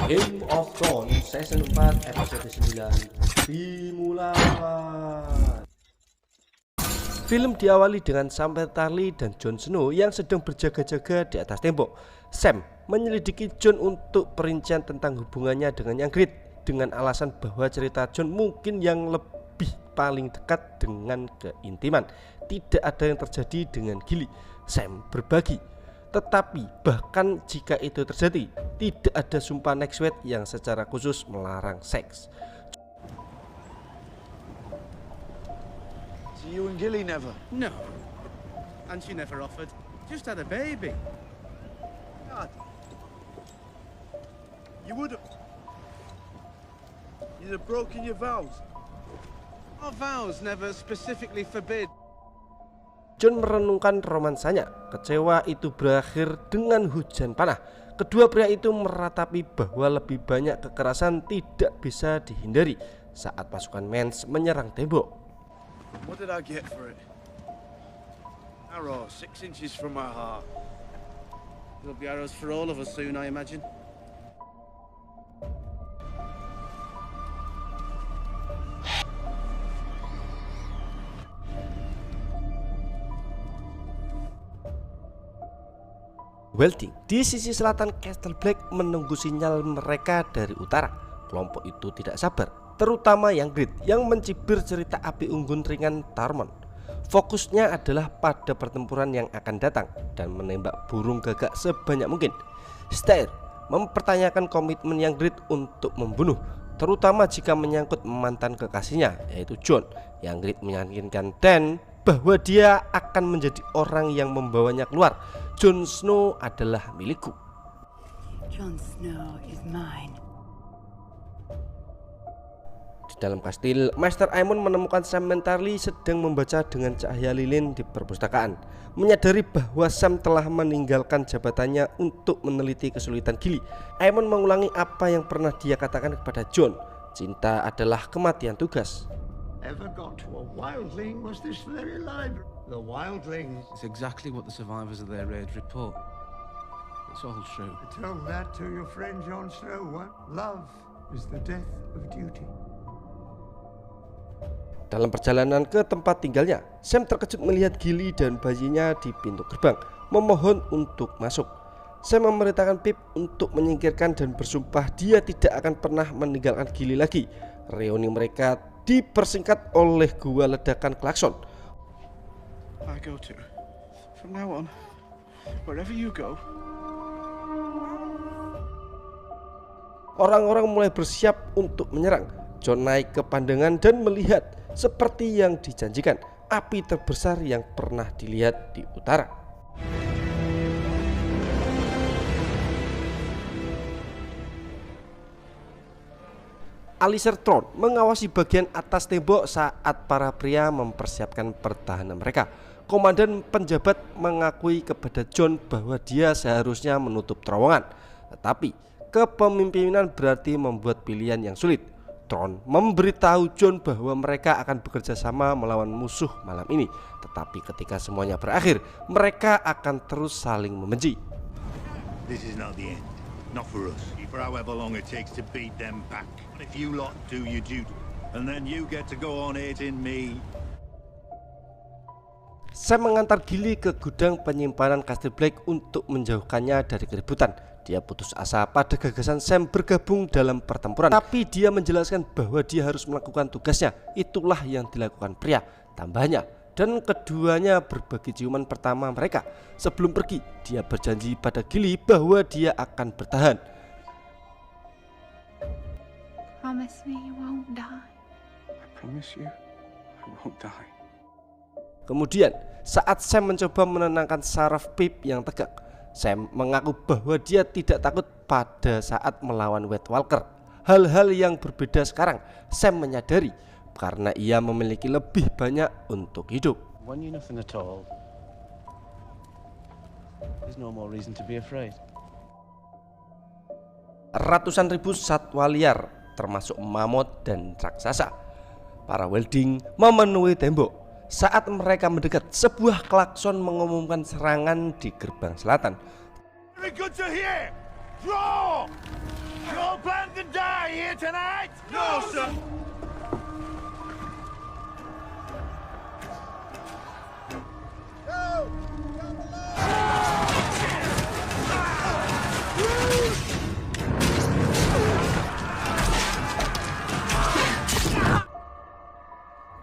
Game of Thrones Season 4 episode 9 dimulai. Film diawali dengan Sam Tarly dan Jon Snow yang sedang berjaga-jaga di atas tembok. Sam menyelidiki Jon untuk perincian tentang hubungannya dengan Ygritte dengan alasan bahwa cerita Jon mungkin yang lebih paling dekat dengan keintiman. Tidak ada yang terjadi dengan Gilly. Sam berbagi. Tetapi bahkan jika itu terjadi, tidak ada sumpah Nextwed yang secara khusus melarang seks. So you and Gilly never? No. And she never offered. Just had a baby. God. You would have... You'd have broken your vows. Our vows never specifically forbid. Jon merenungkan romansanya. Kecewa itu berakhir dengan hujan panah. Kedua pria itu meratapi bahwa lebih banyak kekerasan tidak bisa dihindari saat pasukan Mance menyerang tembok. What did I get for it? Arrow 6 inches from my heart. There'll be arrows for all of us soon, I imagine. Welding di sisi selatan Castle Black menunggu sinyal mereka dari utara. Kelompok itu tidak sabar, terutama Ygritte yang mencibir cerita api unggun ringan Tormund. Fokusnya adalah pada pertempuran yang akan datang dan menembak burung gagak sebanyak mungkin. Styr mempertanyakan komitmen Ygritte untuk membunuh, terutama jika menyangkut mantan kekasihnya yaitu Jon. Ygritte meyakinkan Dan bahwa dia akan menjadi orang yang membawanya keluar. Jon Snow adalah milikku. Jon Snow is mine. Di dalam kastil, Maester Aemon menemukan Sam Tarly sedang membaca dengan cahaya lilin di perpustakaan. Menyadari bahwa Sam telah meninggalkan jabatannya untuk meneliti kesulitan Gilly, Aemon mengulangi apa yang pernah dia katakan kepada Jon. Cinta adalah kematian tugas. Ever got to a wildling was this very library. The wildlings. It's exactly what the survivors of their raid report. It's all true. Tell that to your friend Jon Snow. What? Love is the death of duty. Dalam perjalanan ke tempat tinggalnya, Sam terkejut melihat Gilly dan bayinya di pintu gerbang, memohon untuk masuk. Sam memerintahkan Pip untuk menyingkirkan dan bersumpah dia tidak akan pernah meninggalkan Gilly lagi. Reuni mereka dipersingkat oleh gua ledakan klakson. I go to. From now on, wherever you go. Orang-orang mulai bersiap untuk menyerang. Jon naik ke pandangan dan melihat seperti yang dijanjikan, api terbesar yang pernah dilihat di utara. Alistair Thorne mengawasi bagian atas tembok saat para pria mempersiapkan pertahanan mereka. Komandan penjabat mengakui kepada Jon bahwa dia seharusnya menutup terowongan, tetapi kepemimpinan berarti membuat pilihan yang sulit. Thorne memberitahu Jon bahwa mereka akan bekerja sama melawan musuh malam ini, tetapi ketika semuanya berakhir, mereka akan terus saling membenci. This is not the end. Not for us. For however long it takes to beat them back. If you lot do your duty, and then you get to go on hating me. Sam mengantar Gilly ke gudang penyimpanan Castle Black untuk menjauhkannya dari keributan. Dia putus asa pada gagasan Sam bergabung dalam pertempuran, tapi dia menjelaskan bahwa dia harus melakukan tugasnya. Itulah yang dilakukan pria, tambahnya. Dan keduanya berbagi ciuman pertama mereka. Sebelum pergi, dia berjanji pada Gilly bahwa dia akan bertahan. Promise me you won't die. I promise you, I won't die. Kemudian, saat Sam mencoba menenangkan saraf Pip yang tegak, Sam mengaku bahwa dia tidak takut pada saat melawan White Walker. Hal-hal yang berbeda sekarang, Sam menyadari karena ia memiliki lebih banyak untuk hidup. When you're nothing at all, there's no more reason to be afraid. Ratusan ribu satwa liar, termasuk mamut dan raksasa. Para welding memenuhi tembok. Saat mereka mendekat, sebuah klakson mengumumkan serangan di gerbang selatan. Very good to hear. Draw! Your here tonight? No, sir.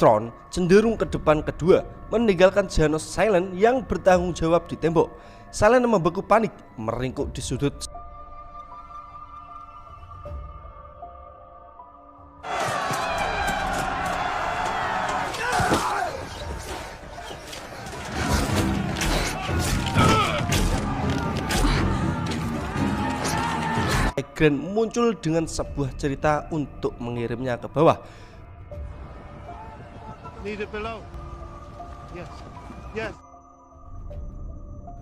Tron cenderung ke depan kedua, meninggalkan Janos Silent yang bertanggung jawab di tembok. Silent membeku panik, meringkuk di sudut. Grant muncul dengan sebuah cerita untuk mengirimnya ke bawah. Need it below. Yes. Yes.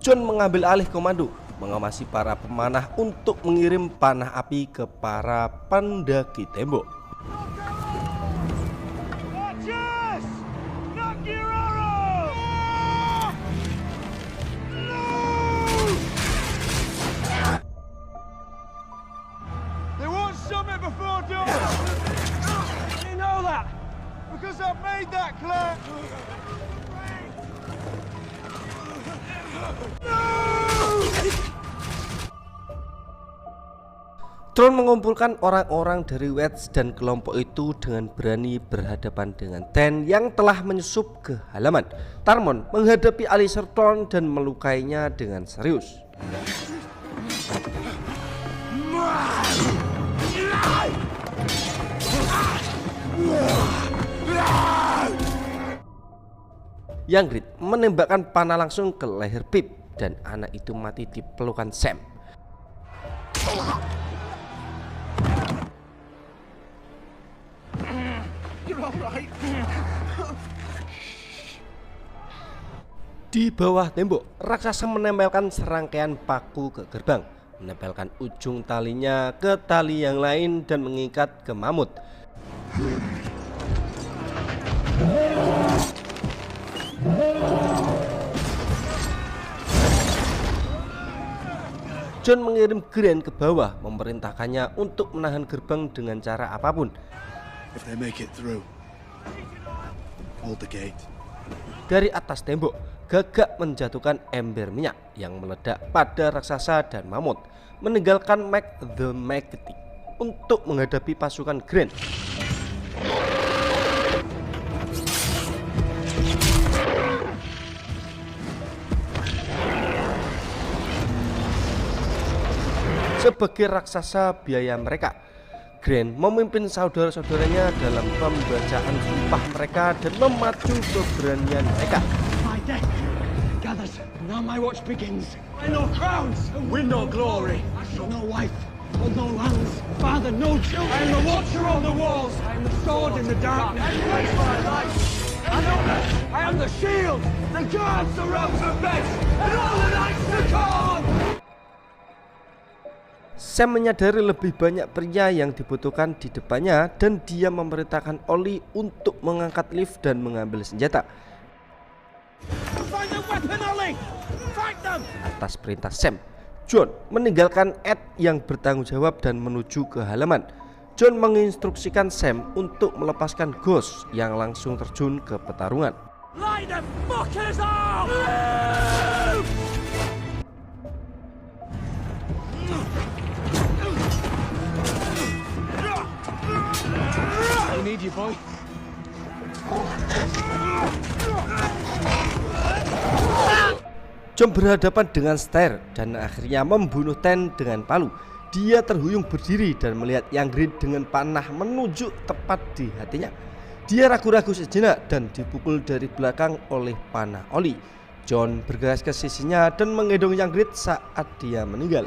John mengambil alih komando, mengawasi para pemanah untuk mengirim panah api ke para pendaki tembok. Watch us! Knock your arrow! They want something before dawn. You know that because I've made that clear. Tron mengumpulkan orang-orang dari Wedge dan kelompok itu dengan berani berhadapan dengan Ten yang telah menyusup ke halaman. Tarmon menghadapi Alistair Tron dan melukainya dengan serius. Young Grit menembakkan panah langsung ke leher Pip dan anak itu mati di pelukan Sam. Di bawah tembok, raksasa menempelkan serangkaian paku ke gerbang, menempelkan ujung talinya ke tali yang lain dan mengikat ke mamut. John mengirim Grant ke bawah, memerintahkannya untuk menahan gerbang dengan cara apapun. If they make it through, hold the gate. Dari atas tembok, Gagak menjatuhkan ember minyak yang meledak pada raksasa dan mamut, meninggalkan Mac the Magnetic untuk menghadapi pasukan Grant. Sebagai raksasa biaya mereka, Grant memimpin saudara-saudaranya dalam pembacaan sumpah mereka dan memacu keberanian mereka. My death gathers. Now my watch begins. I know crowns and win no glory. I shall no wife, hold no lands, father, no children. I am the watcher on the walls. I am the sword in the darkness. I am the shield that guards the realms of bed and all the nights to come. Sam menyadari lebih banyak pria yang dibutuhkan di depannya dan dia memerintahkan Ollie untuk mengangkat lift dan mengambil senjata. Find the weapon, Ollie! Fight them! Atas perintah Sam, John meninggalkan Ed yang bertanggung jawab dan menuju ke halaman. John menginstruksikan Sam untuk melepaskan Ghost yang langsung terjun ke pertarungan. Light the fuckers up! I need you, boy. John berhadapan dengan Stair dan akhirnya membunuh Ten dengan palu. Dia terhuyung berdiri dan melihat Young Grit dengan panah menunjuk tepat di hatinya. Dia ragu-ragu sejenak dan dipukul dari belakang oleh panah Ollie. John bergegas ke sisinya dan menggendong Young Grit saat dia meninggal.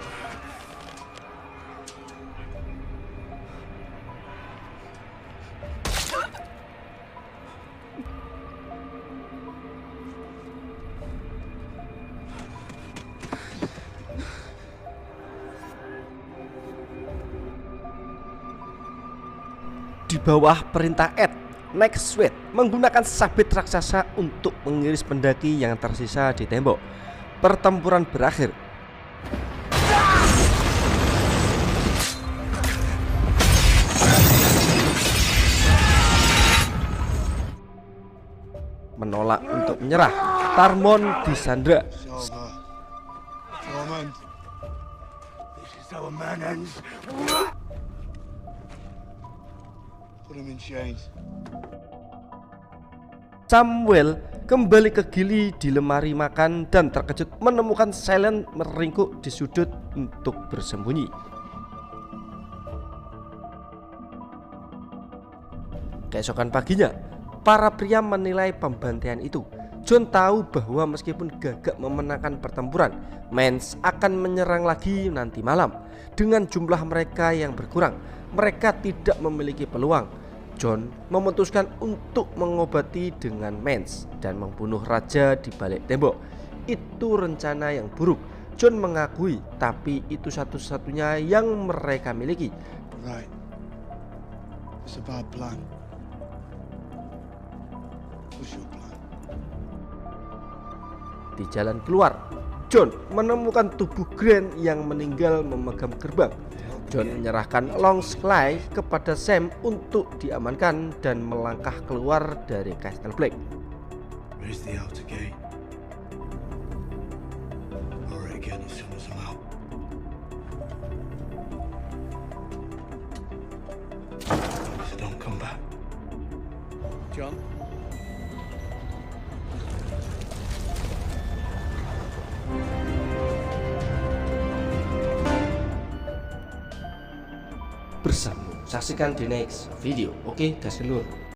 Di bawah perintah Ed, Night Sweat menggunakan sabit raksasa untuk mengiris pendaki yang tersisa di tembok. Pertempuran berakhir. menolak untuk menyerah. Tarmon disandra. Tormund. This is how a man ends. Put him in chains. Samuel kembali ke Gilly di lemari makan dan terkejut menemukan Silent meringkuk di sudut untuk bersembunyi. Keesokan paginya, para pria menilai pembantaian itu. Jon tahu bahwa meskipun gagap memenangkan pertempuran, Mance akan menyerang lagi nanti malam. Dengan jumlah mereka yang berkurang, mereka tidak memiliki peluang. Jon memutuskan untuk mengobati dengan Mance dan membunuh raja di balik tembok. Itu rencana yang buruk. Jon mengakui, tapi itu satu-satunya yang mereka miliki. Right. It's a bad plan. What's your plan? Di jalan keluar, Jon menemukan tubuh Grant yang meninggal memegang gerbang. Jon menyerahkan Longsclay kepada Sam untuk diamankan dan melangkah keluar dari Castle Black. Raise the outer gate. Or again as soon as I'm out. So don't come back. John? Bersambung, saksikan di next video. Oke, gas dulu.